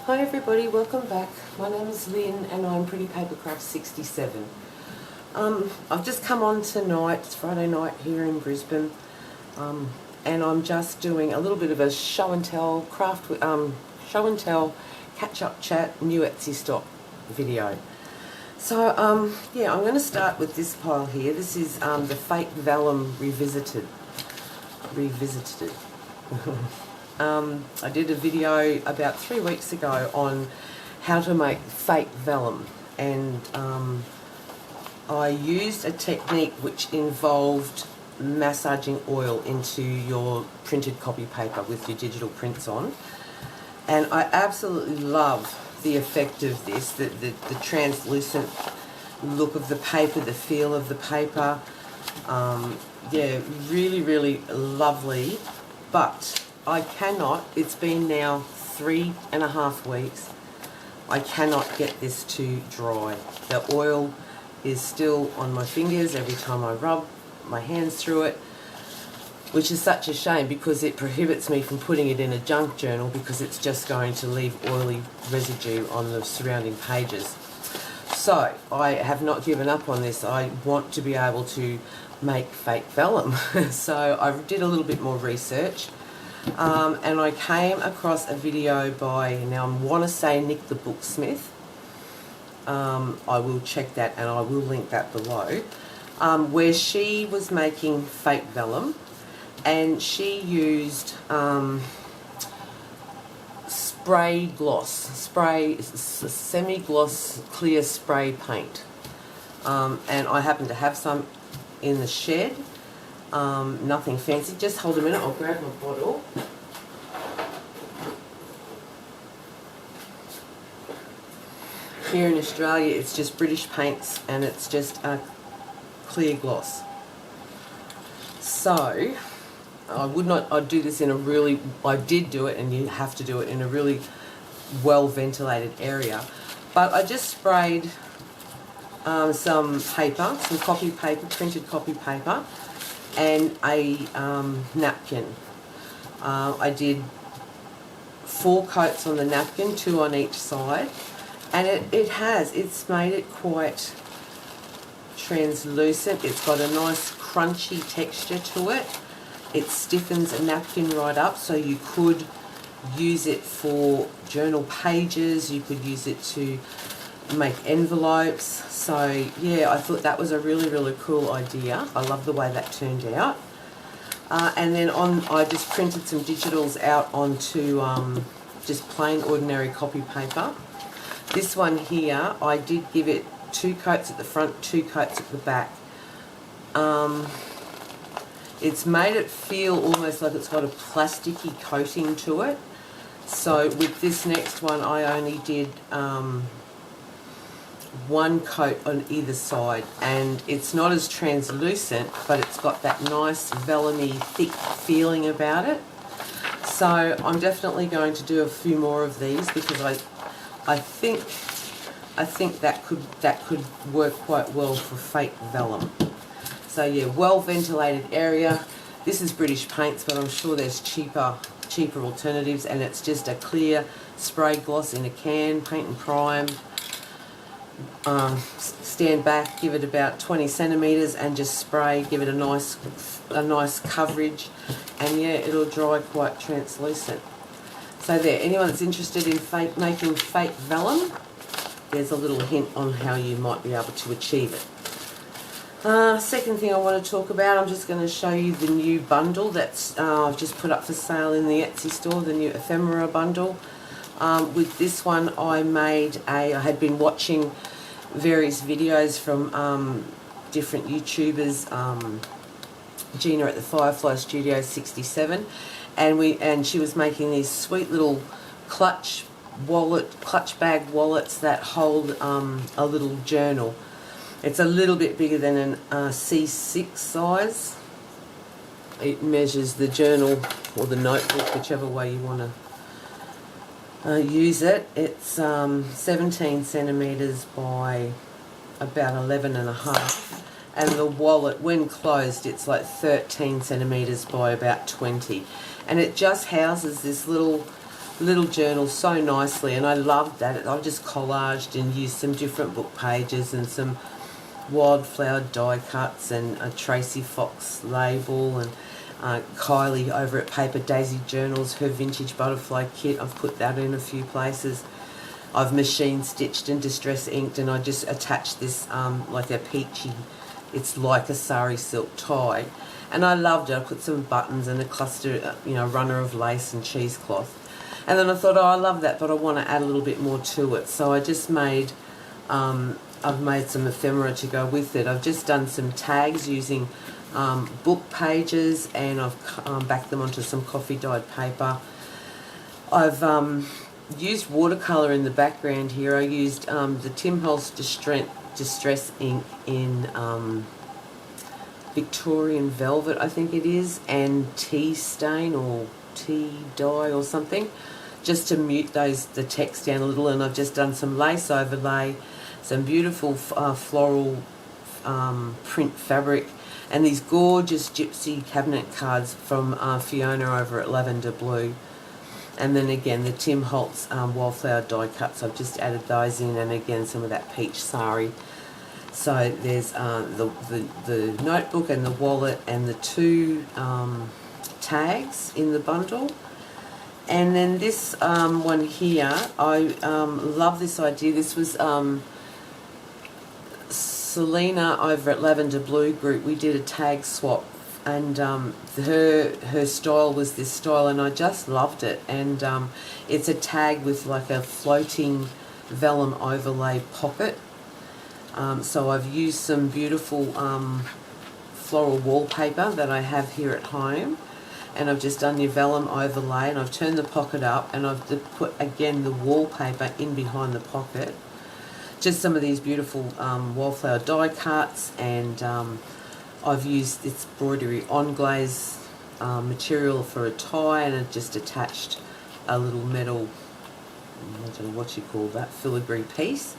Hi everybody, welcome back. My name is Lynn and I'm Pretty Papercraft 67. I've just come on tonight, it's Friday night here in Brisbane, and I'm just doing a little bit of a show and tell catch up chat new Etsy stock video. So yeah, I'm going to start with this pile here. This is the Faux Vellum revisited. I did a video about 3 weeks ago on how to make fake vellum, and I used a technique which involved massaging oil into your printed copy paper with your digital prints on, and I absolutely love the effect of this, the translucent look of the paper, the feel of the paper. Yeah, really lovely. But I cannot, it's been now 3.5 weeks, I cannot get this to dry. The oil is still on my fingers every time I rub my hands through it, which is such a shame because it prohibits me from putting it in a junk journal because it's just going to leave oily residue on the surrounding pages. So I have not given up on this. I want to be able to make fake vellum. So I did a little bit more research, and I came across a video by, now I want to say Nick the Booksmith. I will check that and I will link that below, where she was making fake vellum, and she used semi-gloss clear spray paint, and I happen to have some in the shed. Nothing fancy. Just hold a minute, I'll grab my bottle. Here in Australia it's just British paints and it's just a clear gloss. So I'd do this in a really, I did do it, and you have to do it in a really well ventilated area, but I just sprayed some paper, some copy paper, printed copy paper, and a napkin. I did 4 coats on the napkin, 2 on each side, and it's made it quite translucent. It's got a nice crunchy texture to it. It stiffens a napkin right up, so you could use it for journal pages, you could use it to make envelopes. So yeah, I thought that was a really cool idea. I love the way that turned out. And then I just printed some digitals out onto just plain ordinary copy paper. This one here, I did give it 2 coats at the front, 2 coats at the back. It's made it feel almost like it's got a plasticky coating to it. So with this next one I only did 1 coat on either side, and it's not as translucent, but it's got that nice vellumy thick feeling about it. So I'm definitely going to do a few more of these because I think that could work quite well for fake vellum. So yeah, well ventilated area. This is British paints, but I'm sure there's cheaper alternatives, and it's just a clear spray gloss in a can, paint and prime. Stand back, give it about 20 centimeters and just spray, give it a nice coverage, and yeah, it'll dry quite translucent. So there, anyone that's interested in making fake vellum, there's a little hint on how you might be able to achieve it. Second thing I want to talk about, I'm just going to show you the new bundle that's I've just put up for sale in the Etsy store, the new ephemera bundle. With this one I had been watching various videos from different YouTubers, Gina at the Firefly Studio 67, and she was making these sweet little clutch bag wallets that hold a little journal. It's a little bit bigger than an C6 size. It measures the journal or the notebook, whichever way you want to use it. It's 17 centimeters by about 11.5, and the wallet, when closed, it's like 13 centimeters by about 20, and it just houses this little little journal so nicely, and I loved that. I've just collaged and used some different book pages and some wildflower die cuts and a Tracy Fox label, and Kylie over at Paper Daisy Journals, her vintage butterfly kit. I've put that in a few places. I've machine stitched and distress inked, and I just attached this like a peachy, it's like a sari silk tie, and I loved it. I put some buttons and a cluster, runner of lace and cheesecloth, and then I thought, oh, I love that, but I want to add a little bit more to it. So I just made, I've made some ephemera to go with it. I've just done some tags using book pages, and I've backed them onto some coffee dyed paper. I've used watercolour in the background here. I used the Tim Holtz Distress ink in Victorian Velvet, I think it is, and tea stain or tea dye or something, just to mute the text down a little. And I've just done some lace overlay, some beautiful floral print fabric, and these gorgeous gypsy cabinet cards from Fiona over at Lavender Blue. And then again, the Tim Holtz wildflower die cuts, I've just added those in, and again, some of that peach sari. So there's the notebook and the wallet and the two tags in the bundle. And then this one here, I love this idea. This was Selena over at Lavender Blue Group. We did a tag swap, and her style was this style, and I just loved it. And it's a tag with like a floating vellum overlay pocket. So I've used some beautiful floral wallpaper that I have here at home, and I've just done your vellum overlay, and I've turned the pocket up, and I've put again the wallpaper in behind the pocket. Just some of these beautiful wildflower die cuts, and I've used this embroidery on glaze material for a tie, and I've just attached a little metal, I don't know what you call that, filigree piece.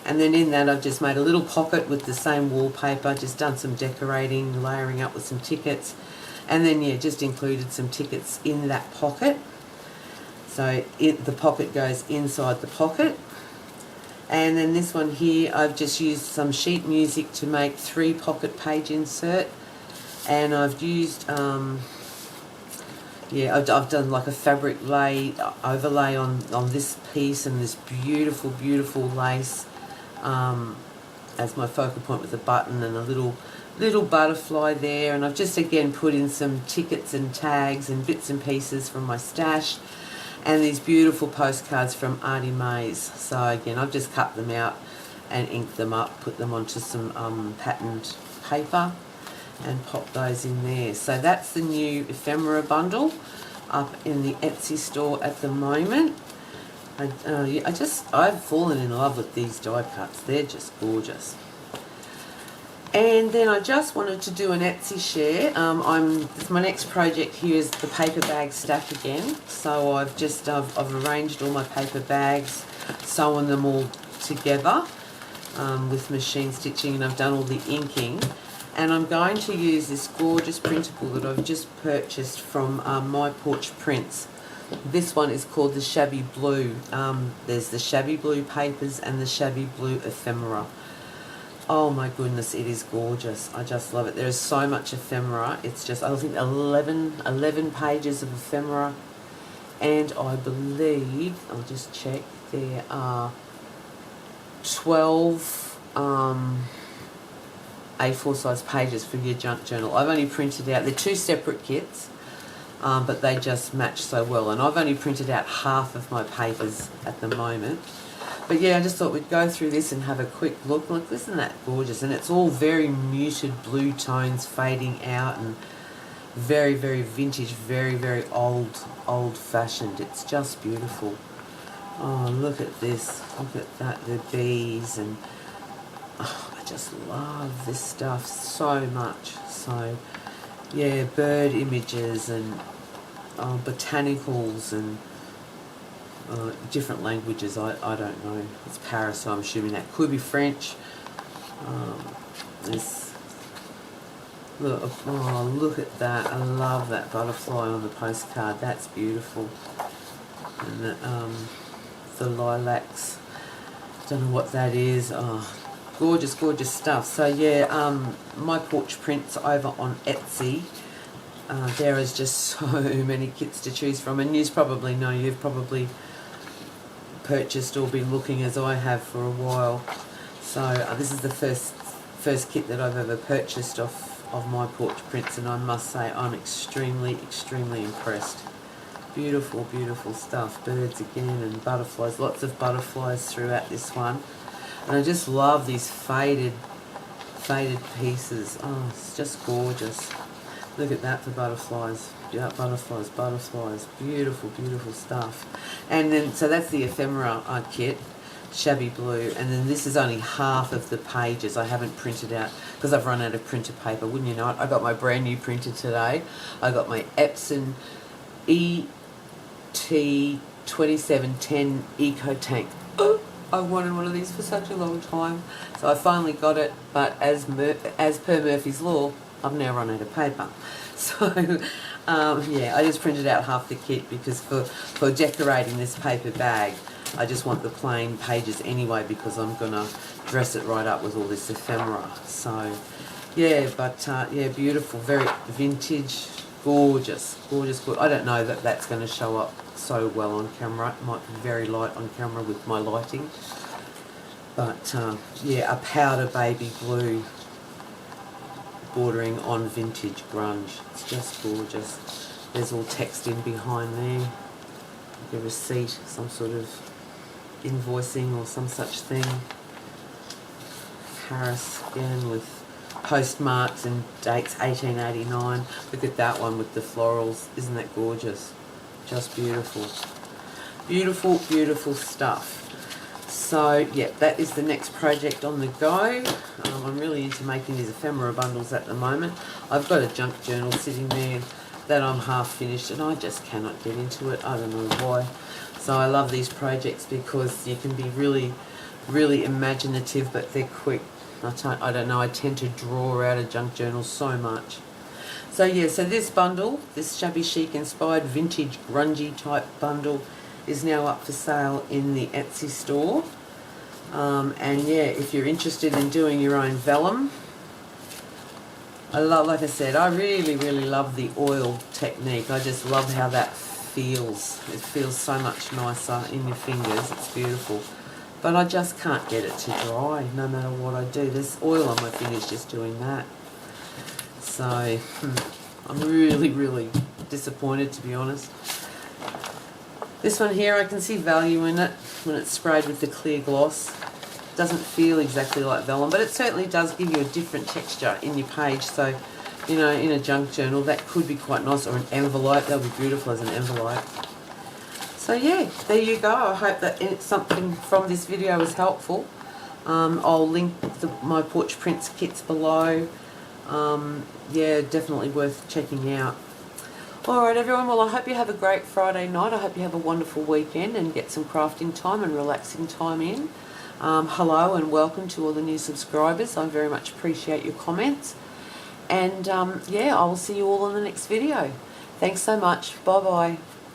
And then in that I've just made a little pocket with the same wallpaper, just done some decorating, layering up with some tickets, and then yeah, just included some tickets in that pocket. So the pocket goes inside the pocket. And then this one here, I've just used some sheet music to make 3 pocket page insert, and I've used I've done like a fabric overlay on this piece, and this beautiful lace as my focal point with a button and a little butterfly there. And I've just again put in some tickets and tags and bits and pieces from my stash, and these beautiful postcards from Artie Mays. So again, I've just cut them out and inked them up, put them onto some patterned paper, and pop those in there. So that's the new ephemera bundle up in the Etsy store at the moment. I've fallen in love with these die cuts. They're just gorgeous. And then I just wanted to do an Etsy share. My next project here is the paper bag stack again. So I've arranged all my paper bags, sewn them all together with machine stitching, and I've done all the inking. And I'm going to use this gorgeous printable that I've just purchased from My Porch Prints. This one is called the Shabby Blue. There's the Shabby Blue papers and the Shabby Blue ephemera. Oh my goodness, it is gorgeous. I just love it. There is so much ephemera. It's just, I think 11 pages of ephemera. And I believe, I'll just check, there are 12 A4 size pages for your junk journal. I've only printed out, they're 2 separate kits, but they just match so well. And I've only printed out half of my papers at the moment. But yeah, I just thought we'd go through this and have a quick look. Look, isn't that gorgeous? And it's all very muted blue tones fading out, and very vintage, very old-fashioned. It's just beautiful. Oh, look at this. Look at that, the bees, and oh, I just love this stuff so much. So yeah, bird images and botanicals and different languages. I don't know. It's Paris, so I'm assuming that could be French. Look at that. I love that butterfly on the postcard. That's beautiful. and the lilacs. Don't know what that is. Oh, gorgeous, gorgeous stuff. So yeah, My Porch Prints over on Etsy. There is just so many kits to choose from, and you probably know, you've probably purchased or been looking as I have for a while. So this is the first kit that I've ever purchased of My Porch Prints, and I must say I'm extremely impressed. Beautiful, beautiful stuff. Birds again and butterflies, lots of butterflies throughout this one. And I just love these faded pieces. Oh, it's just gorgeous. Look at that for butterflies. Yeah, butterflies, butterflies. Beautiful, beautiful stuff. And then, so that's the ephemera kit, Shabby Blue. And then this is only half of the pages. I haven't printed out because I've run out of printer paper. Wouldn't you know it? I got my brand new printer today. I got my Epson ET2710 Eco Tank. Oh, I've wanted one of these for such a long time. So I finally got it, but as per Murphy's Law, I've now run out of paper. So yeah, I just printed out half the kit because for decorating this paper bag, I just want the plain pages anyway, because I'm gonna dress it right up with all this ephemera. So yeah, but yeah, beautiful, very vintage, gorgeous, gorgeous, gorgeous. I don't know that that's going to show up so well on camera. It might be very light on camera with my lighting. But yeah, a powder baby blue bordering on vintage grunge. It's just gorgeous. There's all text in behind there. Like a receipt, some sort of invoicing or some such thing. Paris again with postmarks and dates 1889. Look at that one with the florals. Isn't that gorgeous? Just beautiful. Beautiful, beautiful stuff. So yeah, that is the next project on the go. I'm really into making these ephemera bundles at the moment. I've got a junk journal sitting there that I'm half finished and I just cannot get into it. I don't know why. So I love these projects because you can be really, really imaginative, but they're quick. I don't know, I tend to draw out of junk journals so much. So yeah, so this bundle, this shabby chic inspired vintage grungy type bundle, is now up for sale in the Etsy store. And yeah, if you're interested in doing your own vellum, like I said, I really, really love the oil technique. I just love how that feels. It feels so much nicer in your fingers. It's beautiful. But I just can't get it to dry, no matter what I do. There's oil on my fingers just doing that. So, I'm really, really disappointed, to be honest. This one here, I can see value in it when it's sprayed with the clear gloss. Doesn't feel exactly like vellum, but it certainly does give you a different texture in your page. So, you know, in a junk journal, that could be quite nice, or an envelope. That would be beautiful as an envelope. So yeah, there you go. I hope that something from this video was helpful. I'll link My Porch Prints kits below. Yeah, definitely worth checking out. Alright everyone, well I hope you have a great Friday night. I hope you have a wonderful weekend and get some crafting time and relaxing time in. Hello and welcome to all the new subscribers. I very much appreciate your comments. And yeah, I will see you all in the next video. Thanks so much. Bye bye.